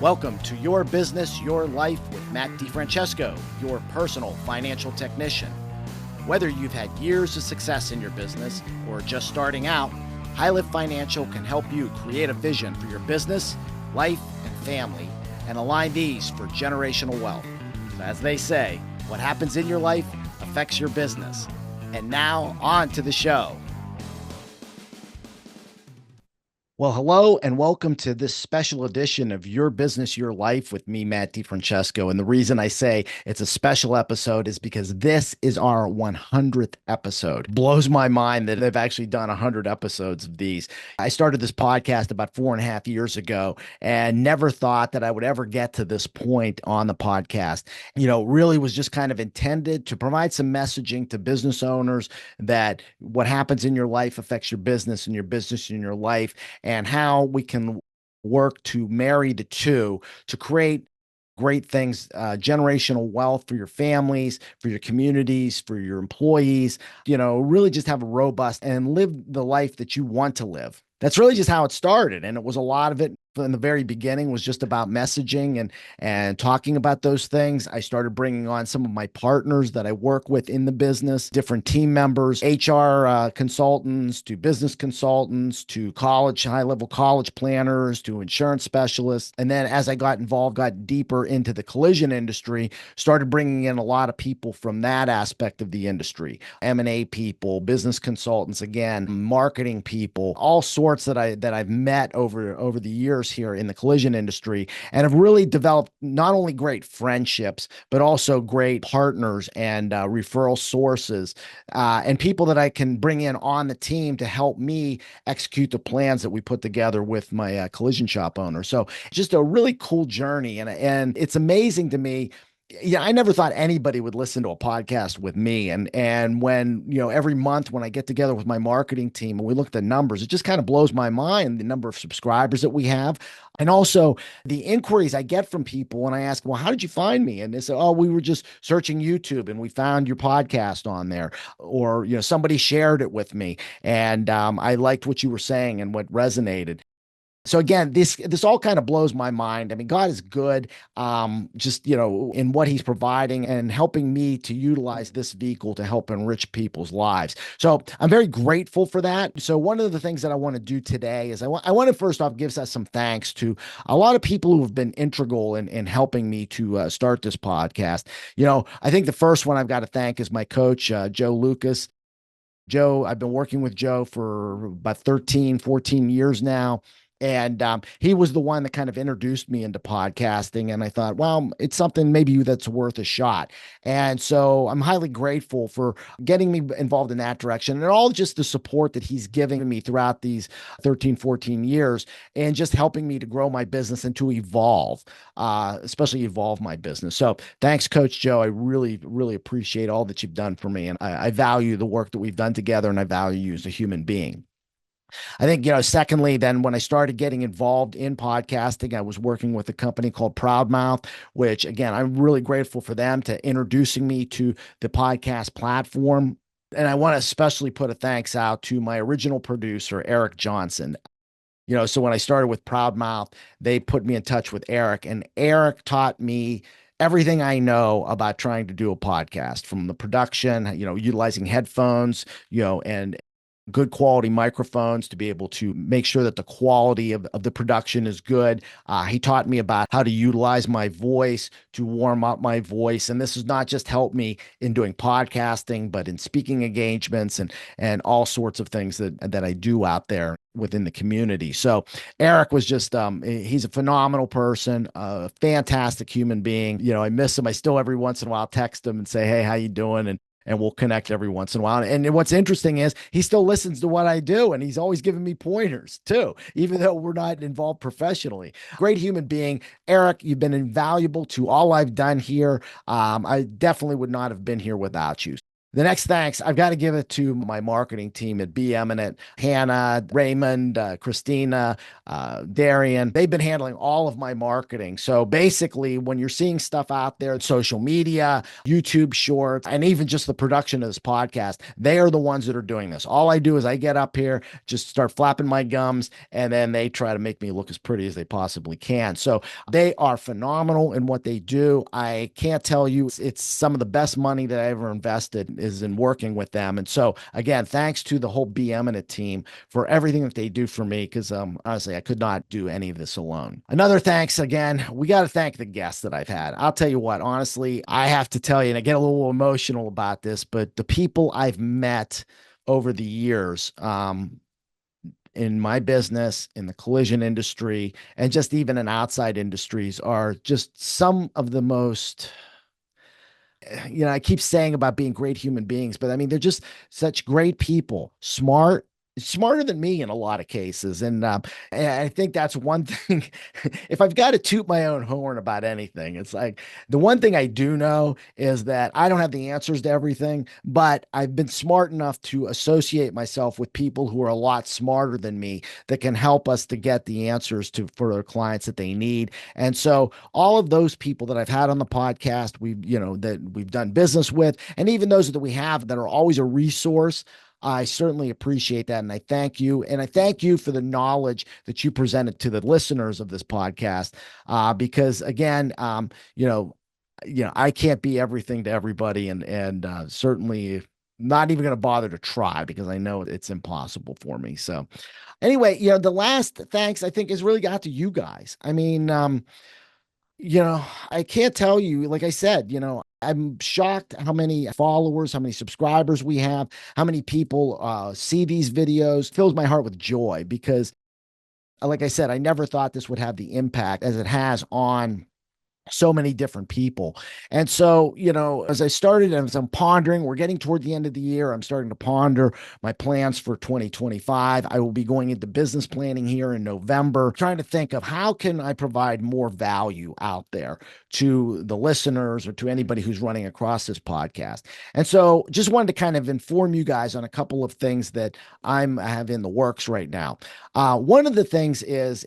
Welcome to Your Business, Your Life with Matt Francesco, your personal financial technician. Whether you've had years of success in your business or are just starting out, HighLift Financial can help you create a vision for your business, life, and family, and align these for generational wealth. So as they say, what happens in your life affects your business. And now, on to the show. Well, hello and welcome to this special edition of Your Business, Your Life with me, Matt Francesco. And the reason I say it's a special episode is because this is our 100th episode. It blows my mind that they've actually done 100 episodes of these. I started this podcast about 4.5 years ago and never thought that I would ever get to this point on the podcast. Really was just kind of intended to provide some messaging to business owners that what happens in your life affects your business and your business in your life, and how we can work to marry the two to create great things, generational wealth for your families, for your communities, for your employees, really just have a robust and live the life that you want to live. That's really just how it started. And it was a lot of it in the very beginning was just about messaging and talking about those things. I started bringing on some of my partners that I work with in the business, different team members, HR consultants, to business consultants, to high-level college planners, to insurance specialists. And then as I got deeper into the collision industry, started bringing in a lot of people from that aspect of the industry, M&A people, business consultants, again, marketing people, all sorts that I've met over the years here in the collision industry, and have really developed not only great friendships, but also great partners and referral sources, and people that I can bring in on the team to help me execute the plans that we put together with my collision shop owner. So just a really cool journey. And it's amazing to me. Yeah, I never thought anybody would listen to a podcast with me. And when, every month when I get together with my marketing team and we look at the numbers, it just kind of blows my mind, the number of subscribers that we have. And also the inquiries I get from people when I ask, well, how did you find me? And they say, oh, we were just searching YouTube and we found your podcast on there. Or, somebody shared it with me and I liked what you were saying and what resonated. So again, this all kind of blows my mind. I mean, God is good, in what he's providing and helping me to utilize this vehicle to help enrich people's lives. So I'm very grateful for that. So one of the things that I want to do today is I want to first off give us some thanks to a lot of people who have been integral in helping me to start this podcast. I think the first one I've got to thank is my coach, Joe Lucas. Joe, I've been working with Joe for about 13, 14 years now. And he was the one that kind of introduced me into podcasting. And I thought, well, it's something maybe that's worth a shot. And so I'm highly grateful for getting me involved in that direction and all just the support that he's giving me throughout these 13, 14 years and just helping me to grow my business and to evolve, especially evolve my business. So thanks, Coach Joe. I really, really appreciate all that you've done for me. And I value the work that we've done together, and I value you as a human being. I think, secondly, then when I started getting involved in podcasting, I was working with a company called Proudmouth, which again, I'm really grateful for them to introducing me to the podcast platform. And I want to especially put a thanks out to my original producer, Eric Johnson. So when I started with Proudmouth, they put me in touch with Eric, and Eric taught me everything I know about trying to do a podcast, from the production, utilizing headphones, and good quality microphones to be able to make sure that the quality of the production is good. He taught me about how to utilize my voice to warm up my voice. And this has not just helped me in doing podcasting, but in speaking engagements and all sorts of things that I do out there within the community. So Eric was just, he's a phenomenal person, a fantastic human being. I miss him. I still every once in a while text him and say, hey, how you doing? And we'll connect every once in a while. And what's interesting is he still listens to what I do, and he's always giving me pointers too, even though we're not involved professionally. Great human being. Eric, you've been invaluable to all I've done here. I definitely would not have been here without you. The next thanks, I've got to give it to my marketing team at Be Eminent, Hannah, Raymond, Christina, Darian. They've been handling all of my marketing. So basically, when you're seeing stuff out there, social media, YouTube shorts, and even just the production of this podcast, they are the ones that are doing this. All I do is I get up here, just start flapping my gums, and then they try to make me look as pretty as they possibly can. So they are phenomenal in what they do. I can't tell you, it's some of the best money that I ever invested is in working with them. And so, again, thanks to the whole Be Eminent team for everything that they do for me, because honestly, I could not do any of this alone. Another thanks, again, we got to thank the guests that I've had. I'll tell you what, honestly, I have to tell you, and I get a little emotional about this, but the people I've met over the years, in my business, in the collision industry, and just even in outside industries are just some of the most, I keep saying about being great human beings, but I mean, they're just such great people, smarter than me in a lot of cases. And I think that's one thing. If I've got to toot my own horn about anything, it's like the one thing I do know is that I don't have the answers to everything, but I've been smart enough to associate myself with people who are a lot smarter than me that can help us to get the answers to for their clients that they need. And so all of those people that I've had on the podcast, that we've done business with, and even those that we have that are always a resource, I certainly appreciate that. And I thank you. And I thank you for the knowledge that you presented to the listeners of this podcast. Because again, I can't be everything to everybody, and certainly not even going to bother to try because I know it's impossible for me. So anyway, the last thanks I think has really got to you guys. I mean, I can't tell you, like I said, I'm shocked how many followers, how many subscribers we have, how many people see these videos. Fills my heart with joy because, like I said, I never thought this would have the impact as it has on so many different people. And so, as I started and as I'm pondering, we're getting toward the end of the year. I'm starting to ponder my plans for 2025. I will be going into business planning here in November, trying to think of how can I provide more value out there to the listeners or to anybody who's running across this podcast. And so just wanted to kind of inform you guys on a couple of things that I have in the works right now. One of the things is,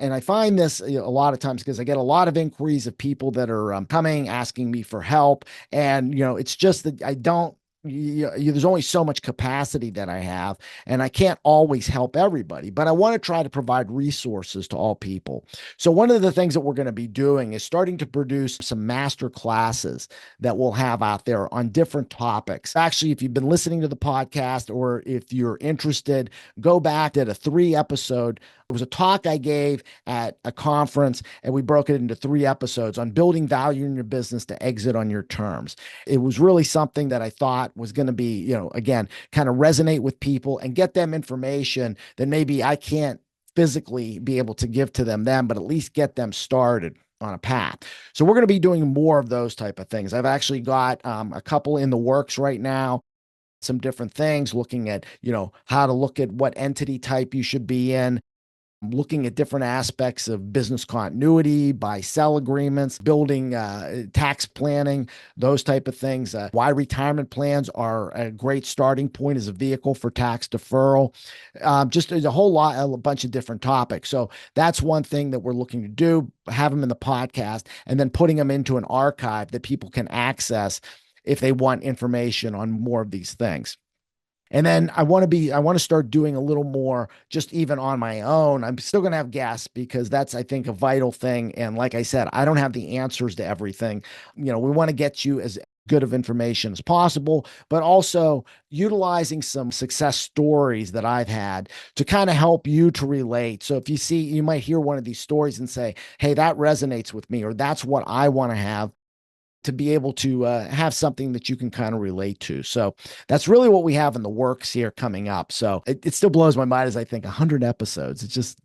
and I find this a lot of times because I get a lot of inquiries of people that are coming asking me for help. And, it's just that I don't, there's only so much capacity that I have, and I can't always help everybody, but I want to try to provide resources to all people. So one of the things that we're going to be doing is starting to produce some master classes that we'll have out there on different topics. Actually, if you've been listening to the podcast or if you're interested, go back to the 3 episode. It was a talk I gave at a conference, and we broke it into 3 episodes on building value in your business to exit on your terms. It was really something that I thought was going to be, again, kind of resonate with people and get them information that maybe I can't physically be able to give to them, but at least get them started on a path. So we're going to be doing more of those type of things. I've actually got a couple in the works right now, some different things, looking at, how to look at what entity type you should be in, looking at different aspects of business continuity, buy-sell agreements, building tax planning, those type of things. Why retirement plans are a great starting point as a vehicle for tax deferral. Just there's a bunch of different topics. So that's one thing that we're looking to do, have them in the podcast, and then putting them into an archive that people can access if they want information on more of these things. And then I want to start doing a little more just even on my own. I'm still going to have guests because that's, I think, a vital thing. And like I said, I don't have the answers to everything. We want to get you as good of information as possible, but also utilizing some success stories that I've had to kind of help you to relate. So if you might hear one of these stories and say, hey, that resonates with me, or that's what I want to have, to be able to have something that you can kind of relate to. So that's really what we have in the works here coming up. So it still blows my mind as I think 100 episodes. It just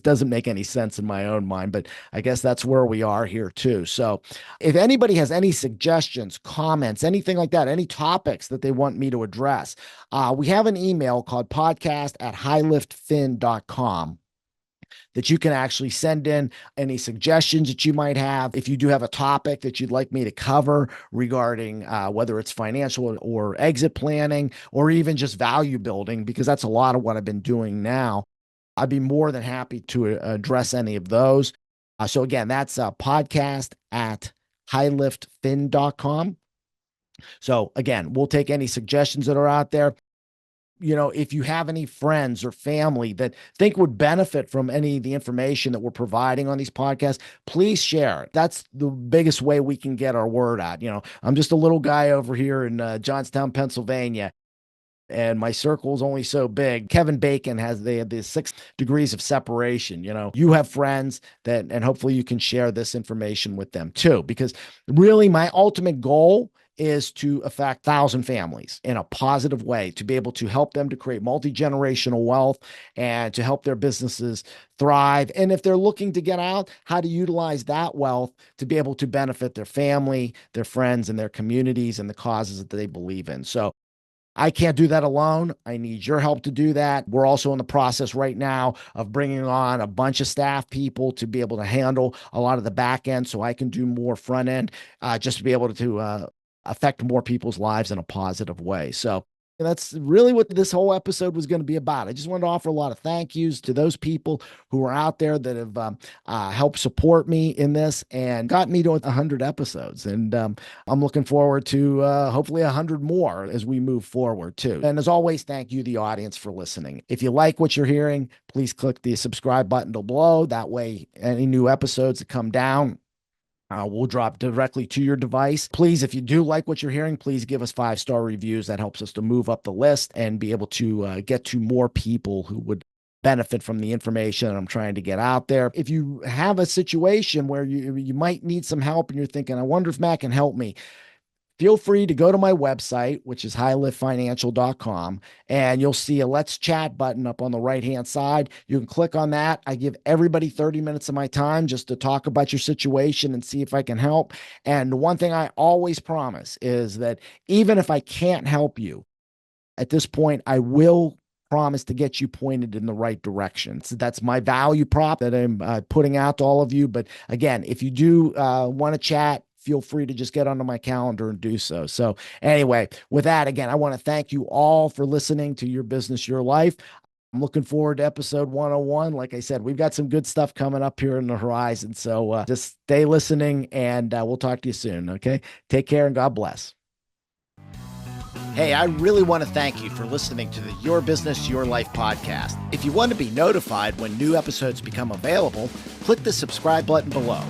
doesn't make any sense in my own mind, but I guess that's where we are here too. So if anybody has any suggestions, comments, anything like that, any topics that they want me to address, we have an email called podcast@highliftfin.com. that you can actually send in any suggestions that you might have. If you do have a topic that you'd like me to cover regarding whether it's financial or exit planning, or even just value building, because that's a lot of what I've been doing now, I'd be more than happy to address any of those. So again, that's a podcast at highliftfin.com. So again, we'll take any suggestions that are out there. If you have any friends or family that think would benefit from any of the information that we're providing on these podcasts, please share it. That's the biggest way we can get our word out. I'm just a little guy over here in Johnstown, Pennsylvania, and my circle is only so big. Kevin Bacon they have the 6 degrees of separation. You have friends and hopefully you can share this information with them too, because really my ultimate goal is to affect 1,000 families in a positive way, to be able to help them to create multi-generational wealth and to help their businesses thrive. And if they're looking to get out, how to utilize that wealth to be able to benefit their family, their friends, and their communities and the causes that they believe in. So I can't do that alone. I need your help to do that. We're also in the process right now of bringing on a bunch of staff people to be able to handle a lot of the back end so I can do more front end, just to be able to affect more people's lives in a positive way. So that's really what this whole episode was going to be about. I just wanted to offer a lot of thank yous to those people who are out there that have helped support me in this and got me to 100 episodes. And I'm looking forward to hopefully 100 more as we move forward too. And as always, thank you, the audience, for listening. If you like what you're hearing, please click the subscribe button below. That way, any new episodes that come down will drop directly to your device. Please, if you do like what you're hearing, please give us 5-star reviews. That helps us to move up the list and be able to get to more people who would benefit from the information that I'm trying to get out there. If you have a situation where you might need some help and you're thinking, I wonder if Matt can help me, feel free to go to my website, which is highliftfinancial.com, and you'll see a Let's Chat button up on the right-hand side. You can click on that. I give everybody 30 minutes of my time just to talk about your situation and see if I can help. And the one thing I always promise is that even if I can't help you at this point, I will promise to get you pointed in the right direction. So that's my value prop that I'm putting out to all of you. But again, if you do want to chat, feel free to just get onto my calendar and do so. So anyway, with that, again, I want to thank you all for listening to Your Business, Your Life. I'm looking forward to episode 101. Like I said, we've got some good stuff coming up here in the horizon. So just stay listening and we'll talk to you soon. Okay. Take care and God bless. Hey, I really want to thank you for listening to the Your Business, Your Life podcast. If you want to be notified when new episodes become available, click the subscribe button below.